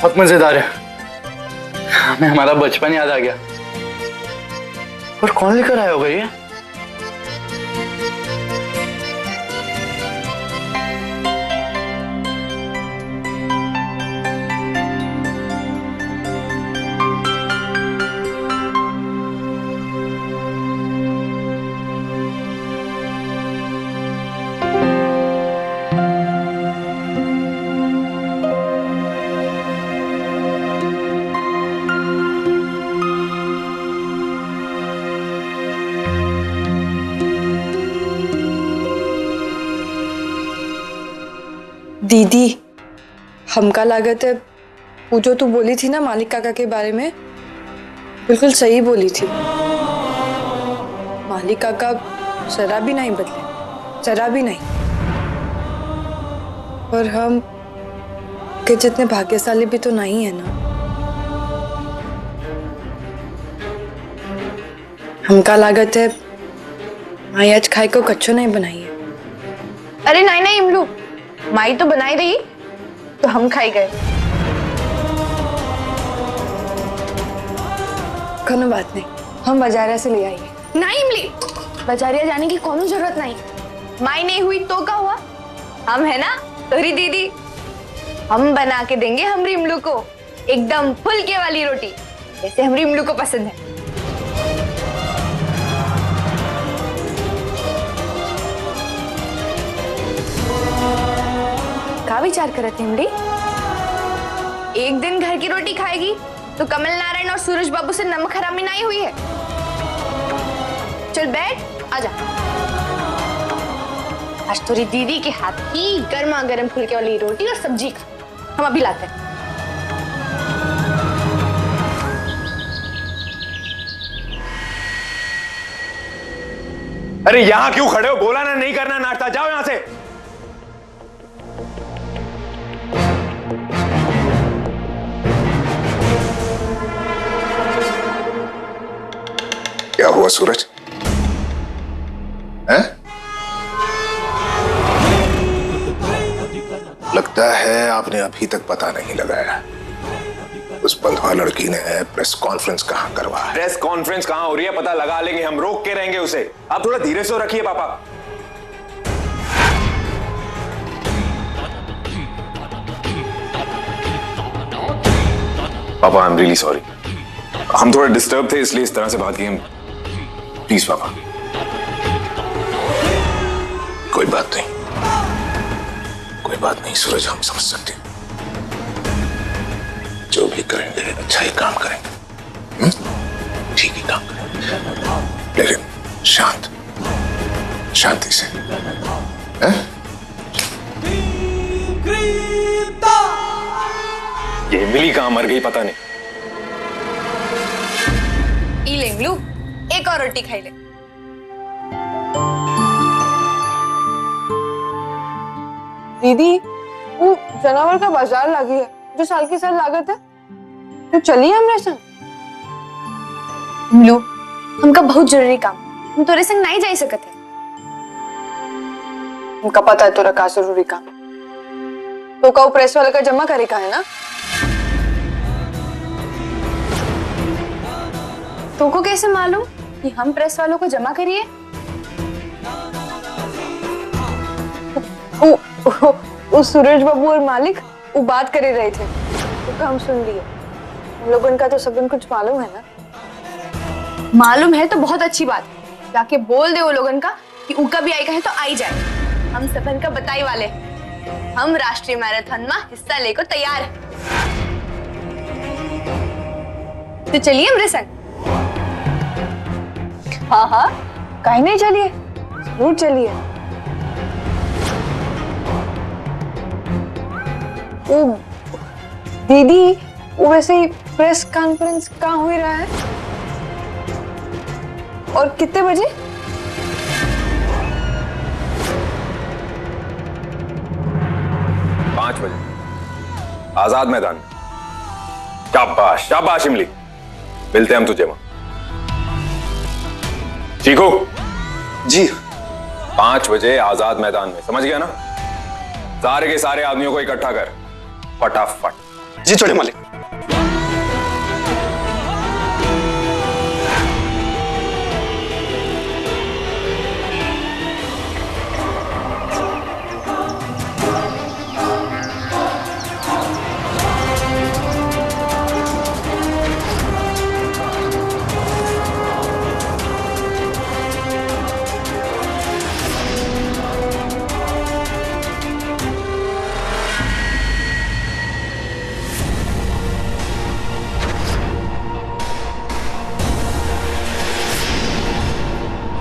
बहुत मजेदार है। हमें हमारा बचपन याद आ गया। और कौन लेकर आया होगा ये? दीदी, हमका लागत है वो जो तू बोली थी ना मालिक काका के बारे में, बिल्कुल सही बोली थी। मालिक काका जरा भी नहीं बदले, जरा भी नहीं। और हम के जितने भाग्यशाली भी तो नहीं है ना। हमका लागत है माई आज खाए को कच्चो नहीं बनाई है। अरे नहीं नहीं इमलू, माई तो बनाई रही तो हम खाई गए। कोनो बात नहीं, हम बाजारा से ले आएंगे। नहीं इमली, बाजारिया जाने की कोनो जरूरत नहीं। माई नहीं हुई तो क्या हुआ, हम है ना तोरी दीदी। हम बना के देंगे हमरी इमलू को एकदम फुलके वाली रोटी, जैसे हमरी इमलू को पसंद है। क्या विचार करत है इमली? एक दिन घर की रोटी खाएगी तो कमल नारायण और सूरज बाबू से नमक हरामी नहीं हुई है। चल बैठ, आजा। आज तोरी दीदी के हाथ की गर्मा गर्म फुलके वाली रोटी और सब्जी खा, हम अभी लाते हैं। अरे यहां क्यों खड़े हो? बोला ना नहीं करना नाश्ता, जाओ यहां से। क्या हुआ सूरज? हैं? लगता है आपने अभी तक पता नहीं लगाया उस बंधुआ लड़की ने प्रेस कॉन्फ्रेंस कहां करवाया। प्रेस कॉन्फ्रेंस कहां हो रही है पता लगा लेंगे, हम रोक के रहेंगे उसे। आप थोड़ा धीरे से रखिए पापा। पापा आई एम रियली सॉरी, हम थोड़ा डिस्टर्ब थे इसलिए इस तरह से बात की। हम प्लीज पापा। कोई बात नहीं, कोई बात नहीं सूरज, हम समझ सकते हैं। जो भी करेंगे अच्छा ही काम करेंगे, ठीक ही काम करेंगे, लेकिन शांति से। ये मिली कहां मर गई पता नहीं। ई ले इमलू, एक और रोटी खाई ले। दीदी, वो जानवर का बाजार लगी है जो साल के साल लागत है, तो चलिए हमरे संग। इमलू, हमका बहुत जरूरी काम, हम तोरे संग नहीं जा सकते हैं। हमका पता है तोरा का जरूरी काम, तो का प्रेस वाले का जमा करे का है ना। तुमको कैसे मालूम कि हम प्रेस वालों को जमा करिए? वो सूरज बाबू और मालिक वो बात करे रहे थे, तो हम सुन लिए। हम लोगों का तो सबन कुछ मालूम है ना। मालूम है तो बहुत अच्छी बात है, जाके बोल दे वो लोगन का कि उनका भी आई का है तो आई जाए। हम सबन का बताई वाले, हम राष्ट्रीय मैराथन में हिस्सा लेकर तैयार हैं। तो चलिए हमरे संग। हाँ हाँ, कहीं नहीं, चलिए जरूर चलिए। वो दीदी, वो वैसे ही प्रेस कॉन्फ्रेंस कहाँ हो रहा है और कितने बजे? 5 बजे आजाद मैदान। शाबाश शाबाश इमली, मिलते हैं हम तुझे वहां। चीकू जी 5 बजे आजाद मैदान में, समझ गया ना? सारे के सारे आदमियों को इकट्ठा कर फटाफट। जी छोड़े मालिक।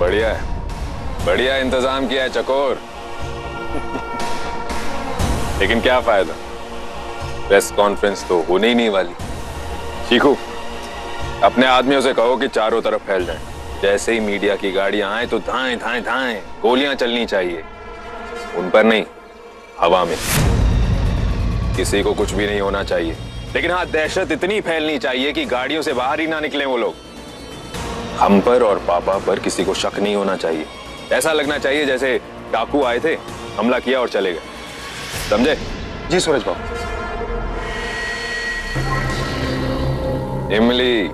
बढ़िया है, बढ़िया इंतजाम किया है चकोर। लेकिन क्या फायदा, प्रेस कॉन्फ्रेंस तो होने ही नहीं वाली। चीकू, अपने आदमियों से कहो कि चारों तरफ फैल जाएं। जैसे ही मीडिया की गाड़ियां आए तो धाएं धाएं धाएं गोलियां चलनी चाहिए, उन पर नहीं, हवा में। किसी को कुछ भी नहीं होना चाहिए, लेकिन हाँ, दहशत इतनी फैलनी चाहिए कि गाड़ियों से बाहर ही ना निकलें वो लोग। हम पर और पापा पर किसी को शक नहीं होना चाहिए। ऐसा लगना चाहिए जैसे डाकू आए थे, हमला किया और चले गए। समझे? जी सूरज बाबू। इमली,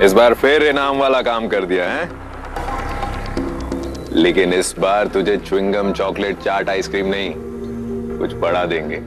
इस बार फिर इनाम वाला काम कर दिया है, लेकिन इस बार तुझे च्युइंगम, चॉकलेट, चाट, आइसक्रीम नहीं, कुछ बड़ा देंगे।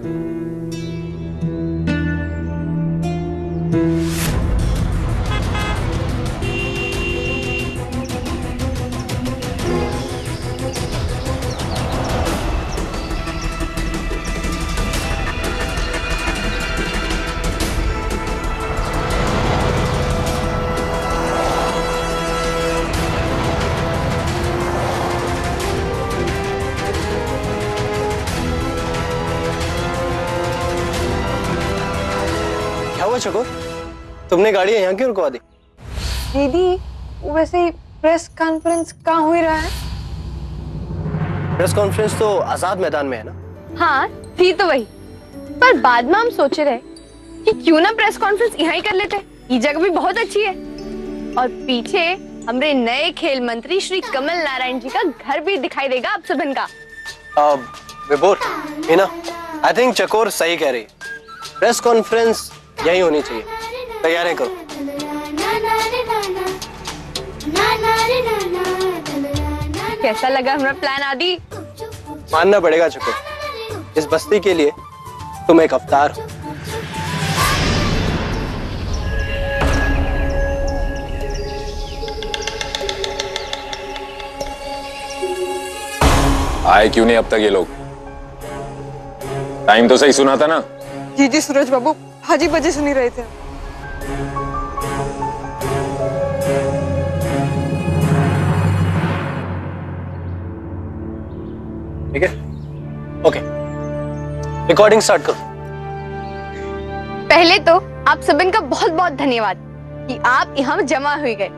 क्या हुआ चकोर, तुमने गाड़ी यहाँ क्यों रुकवा दी? दीदी, वैसे प्रेस कॉन्फ्रेंस कहाँ हो रहा है? प्रेस कॉन्फ्रेंस तो आजाद मैदान में है ना। हाँ, थी तो वही, पर बाद में हम सोच रहे कि क्यों ना प्रेस कॉन्फ्रेंस यहाँ ही कर लेते। ये जगह भी बहुत अच्छी है, और पीछे हमारे नए खेल मंत्री श्री कमल नारायण जी का घर भी दिखाई देगा आप सबन का। विभोर, मीना, आई थिंक चकोर सही कह रही है। प्रेस कॉन्फ्रेंस यही होनी चाहिए। तैयारी करो। कैसा लगा हमारा प्लान आदि? मानना पड़ेगा चकोर, इस बस्ती के लिए तुम एक अवतार हो। आए क्यों नहीं अब तक ये लोग? टाइम तो सही सुना था ना? जी सूरज बाबू, हाजी बजे सुनी रहे थे। ठीक है, ओके, रिकॉर्डिंग स्टार्ट करो। पहले तो आप सबन का बहुत बहुत धन्यवाद कि आप यहाँ जमा हुए गए।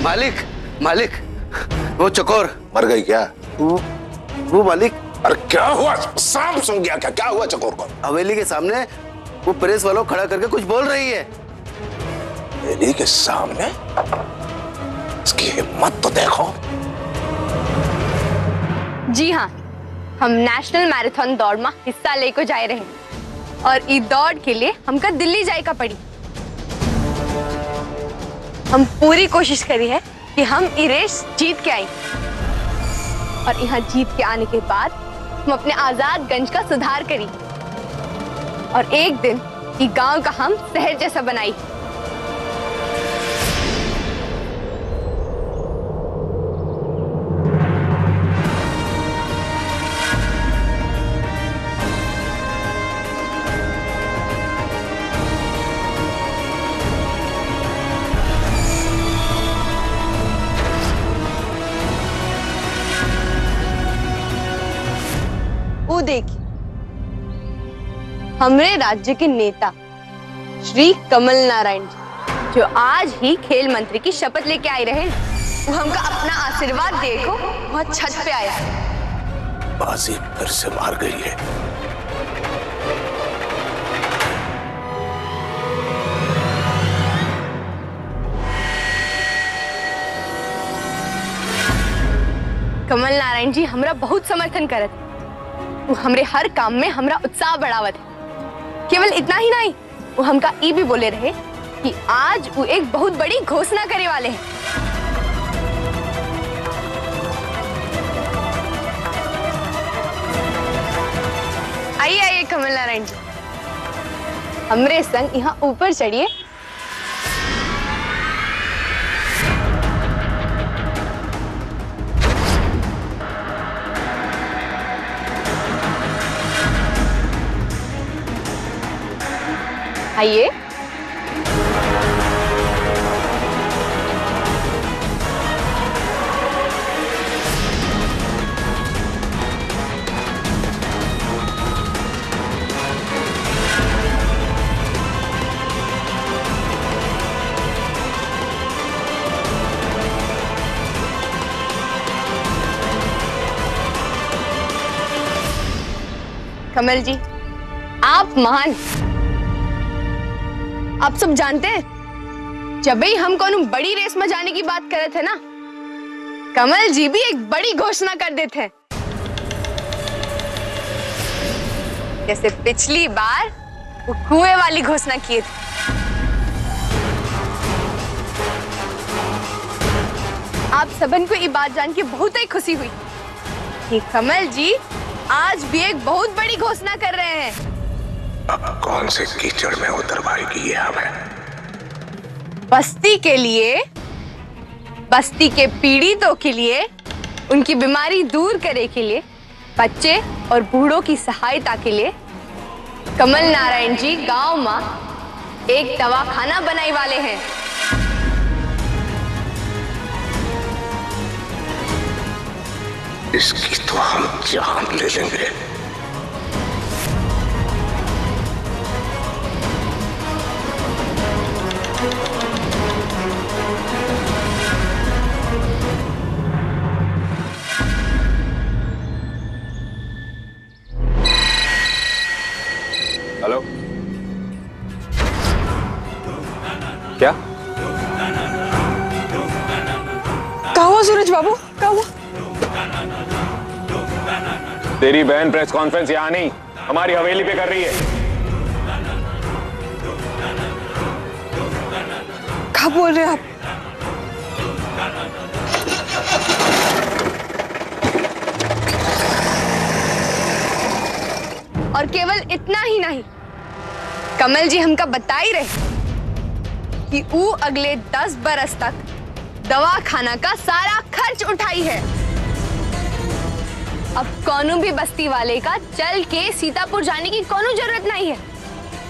मालिक, मालिक, वो चकोर मर गई क्या? वो मालिक, अरे क्या हुआ? सांप सूंघ गया क्या? क्या हुआ चकोर को? हवेली के सामने वो प्रेस वालों खड़ा करके कुछ बोल रही है। हवेली के सामने? इसकी हिम्मत तो देखो। जी हाँ, हम नेशनल मैराथन दौड़ में हिस्सा लेकर जा रहे हैं, और इस दौड़ के लिए हमका दिल्ली जाएगा पड़ी। हम पूरी कोशिश करी है कि हम ये रेस जीत के आए, और यहाँ जीत के आने के बाद हम अपने आजादगंज का सुधार करी, और एक दिन ये गांव का हम शहर जैसा बनाई। वो देखिए, हमारे राज्य के नेता श्री कमल नारायण जी, जो आज ही खेल मंत्री की शपथ लेके आए रहे, वो हमका अपना आशीर्वाद देखो वहाँ छत पे आया। बाजी फिर से मार गई है। कमल नारायण जी हमरा बहुत समर्थन करत, वो हमरे हर काम में हमरा उत्साह बढ़ावत है। केवल इतना ही नहीं, वो हमका ई भी बोले रहे कि आज वो एक बहुत बड़ी घोषणा करे वाले हैं। आइए आइए कमल नारायण जी, हमरे संग यहाँ ऊपर चढ़िए। आइए। कमल जी, आप महान। आप सब जानते हैं, जब भी हम कोनो बड़ी रेस में जाने की बात करे थे ना, कमल जी भी एक बड़ी घोषणा कर देते हैं। जैसे पिछली बार वो कुएं वाली घोषणा किए थे। आप सबन को ये बात जान के बहुत ही खुशी हुई कि कमल जी आज भी एक बहुत बड़ी घोषणा कर रहे हैं। अब कौन से कीचड़ में उतरवाएगी ये हमें? बस्ती के लिए, बस्ती के पीड़ितों के लिए, उनकी बीमारी दूर करे के लिए, बच्चे और बूढ़ों की सहायता के लिए कमल नारायण जी गांव में एक दवाखाना बनाई वाले हैं। इसकी तो हम जान ले लेंगे। हेलो, क्या? क्या हुआ सूरज बाबू, क्या हुआ? तेरी बहन प्रेस कॉन्फ्रेंस यहाँ नहीं, हमारी हवेली पे कर रही है। क्या बोल रहे हैं आप? और केवल इतना ही नहीं, कमल जी हमका बता ही रहे कि वो अगले 10 बरस तक दवाखाना का सारा खर्च उठाई है। अब कोनो भी बस्ती वाले का चल के सीतापुर जाने की कोनो जरूरत नहीं है।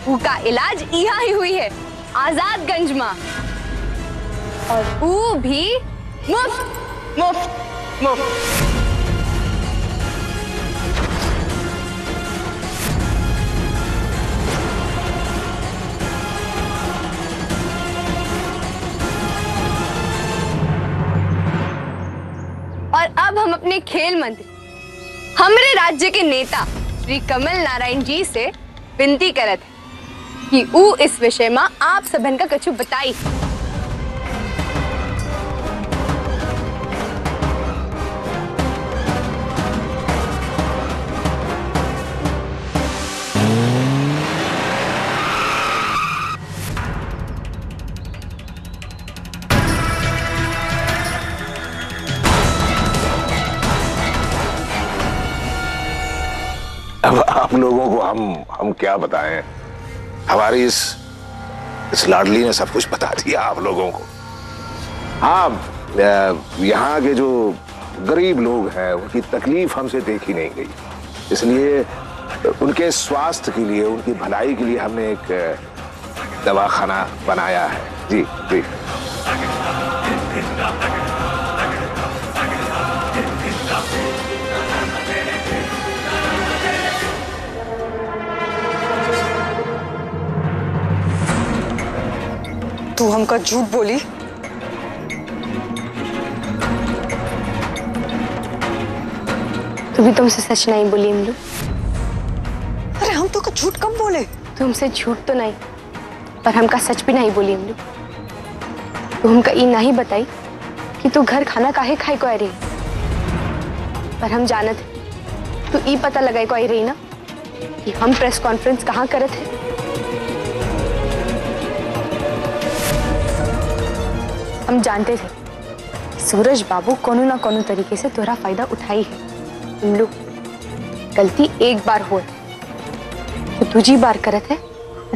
उसका इलाज यहाँ ही हुई है, आजादगंज में, और वो भी मुफ्त मुफ्त मुफ्त। और अब हम अपने खेल मंत्री, हमरे राज्य के नेता श्री कमल नारायण जी से विनती करत है कि वो इस विषय में आप सबन का कछु बताई। अब आप लोगों को हम क्या बताएं? हमारी इस लाडली ने सब कुछ बता दिया आप लोगों को। हाँ, यहाँ के जो गरीब लोग हैं उनकी तकलीफ हमसे देखी नहीं गई, इसलिए उनके स्वास्थ्य के लिए, उनकी भलाई के लिए हमने एक दवाखाना बनाया है। जी जी। तू हमका झूठ बोली? तू भी तुमसे सच नहीं बोली इमलू। अरे हम तो झूठ कब बोले? तुमसे झूठ तो नहीं, पर हमका सच भी नहीं बोली इमलू। तू हमका ये नहीं बताई कि तू घर खाना काहे खाए को आ रही, पर हम जानत तो ई पता लगाई को आई रही ना कि हम प्रेस कॉन्फ्रेंस कहाँ करे थे। हम जानते थे सूरज बाबू कोनो ना कोनो तरीके से तोरा फायदा उठाई है। इमलू, गलती एक बार हुआ तो दूसरी बार करे थे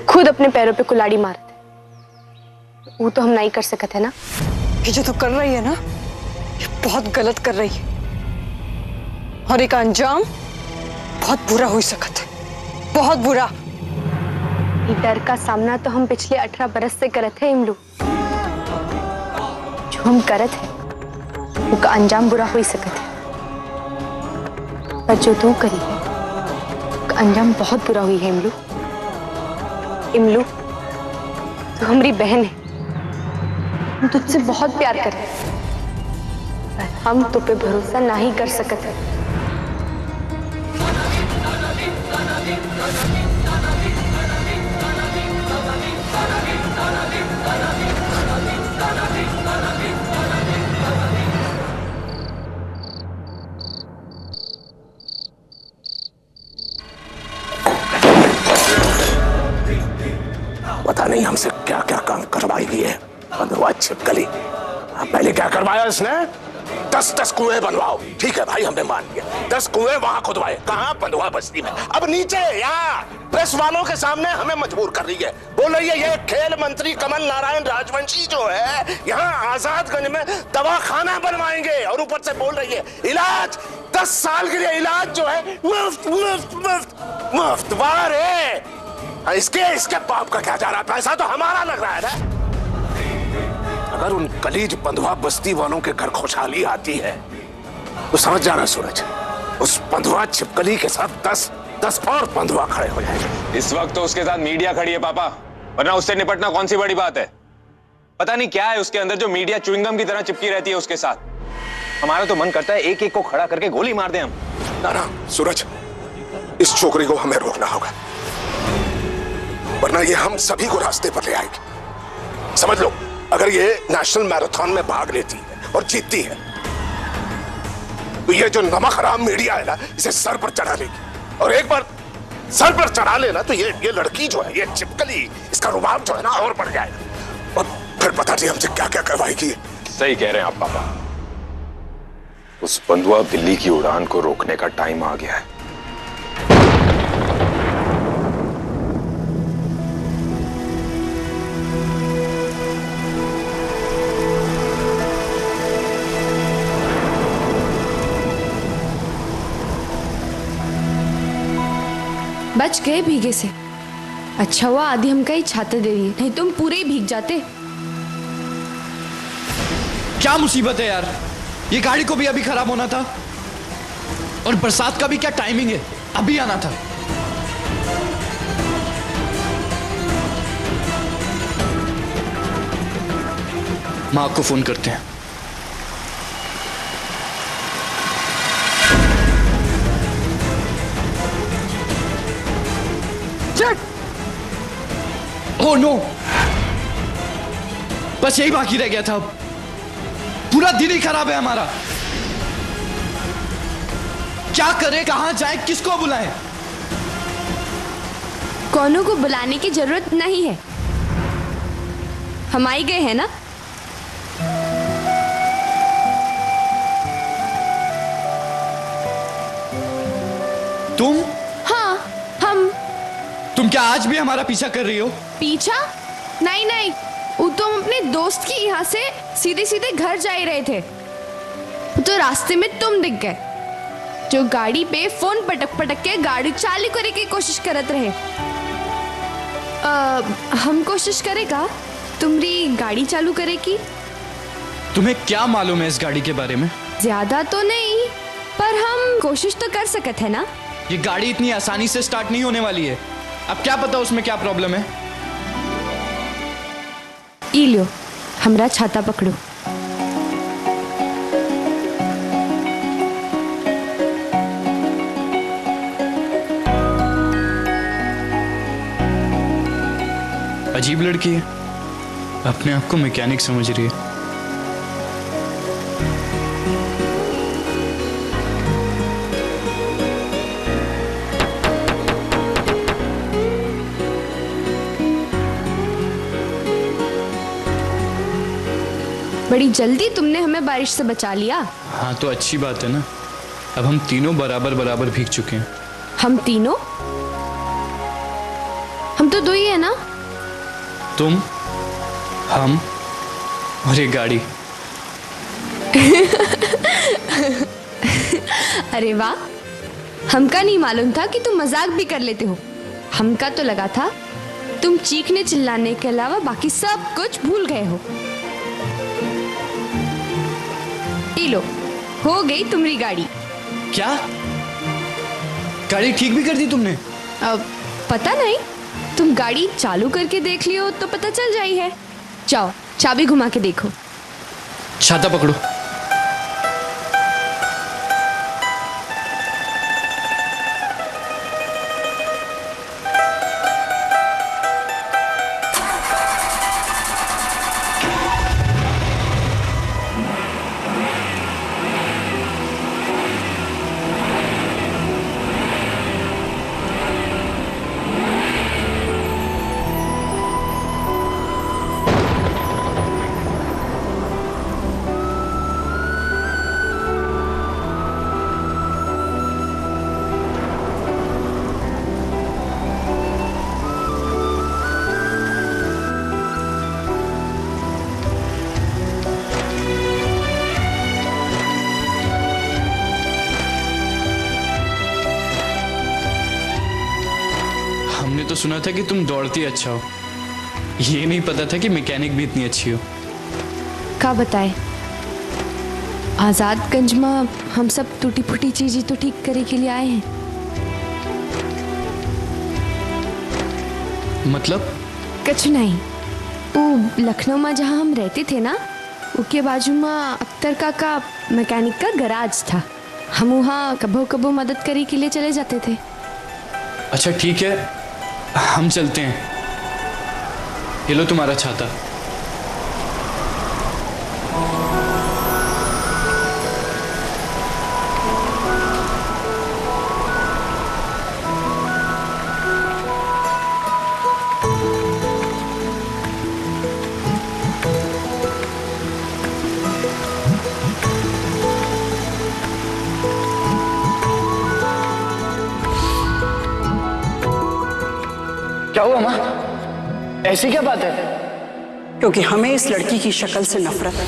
खुद अपने पैरों पे कुल्हाड़ी मारे थे। वो तो हम नहीं कर सकते है ना। ये जो तू कर रही है ना, ये बहुत गलत कर रही है और एक अंजाम बहुत बुरा हो सकता है, बहुत बुरा। ये डर का सामना तो हम पिछले 18 बरस से करे थे इमलू। जो हम करे थे उसका अंजाम बुरा हो सकता है, पर जो तू करी है उसका अंजाम बहुत बुरा हुई है इमलू। इमलू, तू हमारी बहन है, हम तुझसे बहुत प्यार करते हैं, पर हम तुझ पे भरोसा नहीं कर सकते। पता नहीं हमसे क्या क्या काम करवाएगी है बंधुआ छिपकली। पहले क्या करवाया इसने? 10 कुएं बनवाओ। ठीक है भाई, हमने मान लिया। 10 कुएं वहां खुदवाए। कहां? बंधुआ बस्ती में। अब नीचे यहाँ प्रेस वालों के सामने हमें मजबूर कर रही है। बोल रही है ये खेल मंत्री कमल नारायण राजवंशी जो है यहाँ आजादगंज में दवाखाना बनवाएंगे, और ऊपर से बोल रही है इलाज 10 साल के लिए इलाज जो है मुफ्त मुफ्त मुफ्त मुफ्त। वाह रे, इसके बाप का क्या जा रहा है? पैसा तो हमारा लग रहा है ना। अगर उन कलीज बंधुआ बस्ती वालों के घर खुशहाली आती है तो समझ जाना सूरज, उस बंधुआ छिपकली के साथ 10 और बंधुआ खड़े हो जाएंगे। इस वक्त तो उसके साथ मीडिया खड़ी है पापा, वरना उससे निपटना कौन सी बड़ी बात है। पता नहीं क्या है उसके अंदर जो मीडिया च्युइंगम की तरह चिपकी रहती है उसके साथ। हमारा तो मन करता है एक एक को खड़ा करके गोली मार दें हम। ना सूरज, इस छोकरी को हमें रोकना होगा, वरना ये हम सभी को रास्ते पर ले आएगी। समझ लो, अगर ये नेशनल मैराथन में भाग लेती है और जीतती है तो ये जो नमक हराम मीडिया है ना, इसे सर पर चढ़ा लेगी। और एक बार सर पर चढ़ा लेना तो ये लड़की जो है, ये छिपकली, इसका रुबाब जो है ना और बढ़ जाएगा, और फिर पता नहीं हमसे क्या क्या करवाएगी। सही कह रहे हैं आप पापा, उस बंधुआ बिल्ली की उड़ान को रोकने का टाइम आ गया है। बच गए भीगे से। अच्छा हुआ आधी हमका ही छाता दे दिए, नहीं तुम पूरे ही भीग जाते। क्या मुसीबत है यार, ये गाड़ी को भी अभी खराब होना था, और बरसात का भी क्या टाइमिंग है, अभी आना था। माँ को फोन करते हैं। ओह नो, बस यही बाकी रह गया था। अब पूरा दिन ही खराब है हमारा। क्या करें, कहां जाए, किसको बुलाएं? कौनों को बुलाने की जरूरत नहीं है, हम आई गए हैं ना। तुम? हाँ, हम। तुम क्या आज भी हमारा पीछा कर रही हो? पीछा? नहीं नहीं, वो तो हम अपने दोस्त की यहाँ से सीधे सीधे घर जा ही रहे थे, तो रास्ते में तुम दिख गए, जो गाड़ी पे फोन पटक पटक के गाड़ी चालू करे की कोशिश करत रहे। हम कोशिश करेगा तुम्हारी गाड़ी चालू करे की। तुम्हें क्या मालूम है इस गाड़ी के बारे में? ज्यादा तो नहीं, पर हम कोशिश तो कर सकते हैं ना। ये गाड़ी इतनी आसानी से स्टार्ट नहीं होने वाली है। अब क्या पता उसमें क्या प्रॉब्लम है। ई लो, हमरा छाता पकड़ो। अजीब लड़की है, अपने आप को मैकेनिक समझ रही है। बड़ी जल्दी तुमने हमें बारिश से बचा लिया। हाँ तो अच्छी बात है ना, अब हम तीनों बराबर बराबर भीग चुके हैं। हम तीनों? हम तो दो ही है ना। तुम, हम और एक गाड़ी। अरे वाह, हमका नहीं मालूम था कि तुम मजाक भी कर लेते हो। हमका तो लगा था तुम चीखने चिल्लाने के अलावा बाकी सब कुछ भूल गए हो। ये लो, हो गई तुम्हारी गाड़ी। क्या गाड़ी ठीक भी कर दी तुमने? अब पता नहीं, तुम गाड़ी चालू करके देख लियो तो पता चल जाई है। जाओ चाबी घुमा के देखो। छाता पकड़ो। हमने तो सुना था कि तुम दौड़ती अच्छा हो, ये नहीं पता था कि मैकेनिक भी इतनी अच्छी हो। का बताए, आजादगंज में हम सब टूटी फूटी चीजें तो ठीक करे के लिए आए हैं। मतलब? कुछ नहीं, वो लखनऊ में जहाँ हम रहते थे ना, उसके बाजू में अख्तर का मैकेनिक का गराज था। हम वहाँ कबो कबो मदद करे के लिए चले जाते थे। अच्छा ठीक है, हम चलते हैं। ये लो तुम्हारा छाता। क्या हुआ माँ? ऐसी क्या बात है? क्योंकि हमें इस लड़की की शक्ल से नफरत है।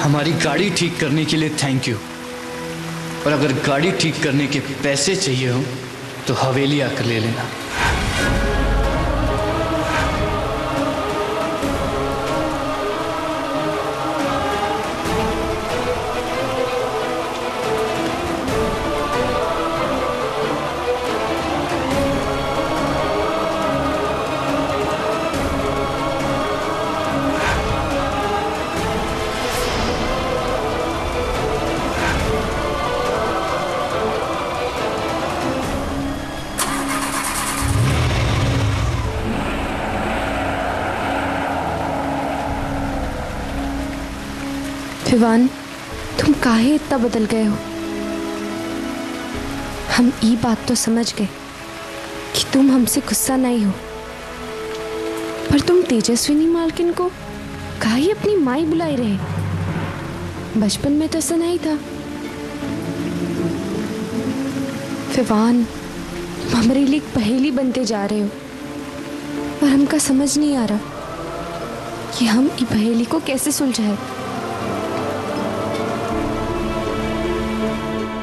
हमारी गाड़ी ठीक करने के लिए थैंक यू, और अगर गाड़ी ठीक करने के पैसे चाहिए हो तो हवेली आकर ले लेना। विवान, तुम काहे इतना बदल गए हो? हम ये बात तो समझ गए कि तुम हमसे गुस्सा नहीं हो, पर तुम तेजस्विनी मालकिन को काहे अपनी माई बुलाई रहे? बचपन में तो ऐसा नहीं था। विवान, तुम हमारे लिए एक पहेली बनते जा रहे हो, पर हमका समझ नहीं आ रहा कि हम इस पहेली को कैसे सुलझाएं।